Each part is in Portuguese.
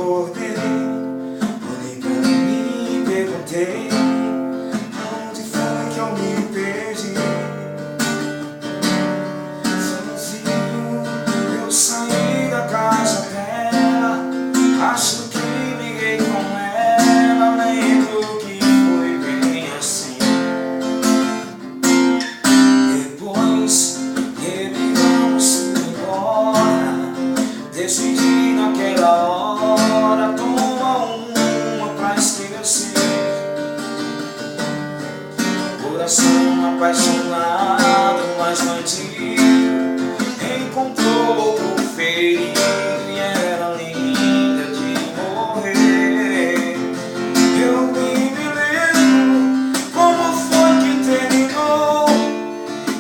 acordei, olhei pra mim e perguntei: aonde foi que eu me perdi? Sozinho eu saí da casa dela, acho que liguei com ela, lembro que foi bem assim. Depois reviramos embora, decidi naquela hora tomar uma pra esquecer. Coração apaixonado, mas bandido, encontrou outro feio e era linda de morrer. Eu nem me lembro como foi que terminou,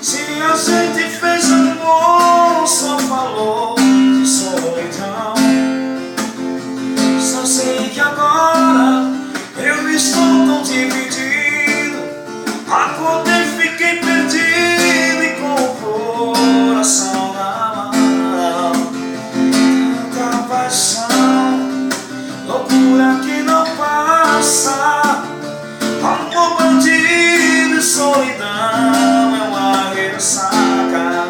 se a gente fez amor, só falou de solidão. Só sei que agora eu estou tão dividido, acordei, fiquei perdido e com o coração na mão. Tanta paixão, loucura que não passa, amor bandido e solidão é uma ressaca.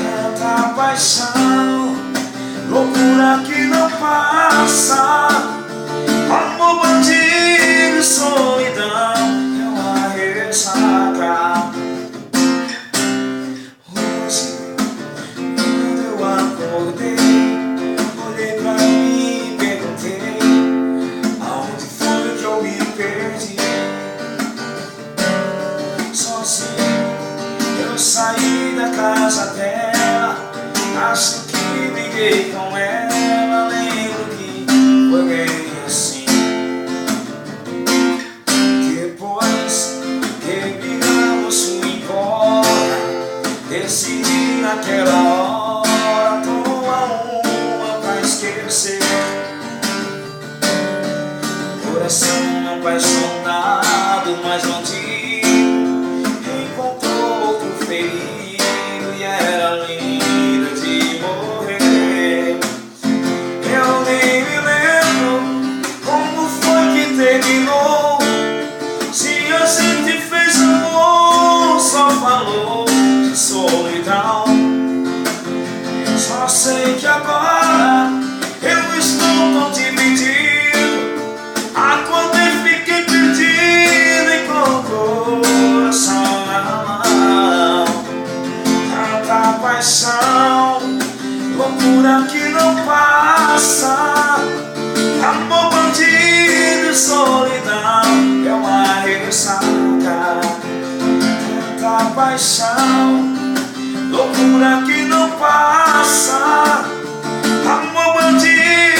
Tanta paixão, loucura que não passa, amor bandido e solidão é uma ressaca. Hoje, quando eu acordei, olhei pra mim e perguntei: aonde foi que eu me perdi? Sozinho eu saí da casa dela, acho que liguei com ela, lembro que foi bem assim. Depois reviramos embora, decidi naquela hora tomar uma pra esquecer. Coração apaixonado, mas bandido, encontrou outro ferido e era linda de morrer. Eu nem me lembro como foi que terminou, se a gente fez amor, só falou de solidão. Só sei que agora eu estou tão dividido, acordei, fiquei perdido e com o coração na mão. Tanta paixão, loucura que não passa, amor bandido e solidão é uma ressaca. Tanta paixão, loucura que não passa, amor bandido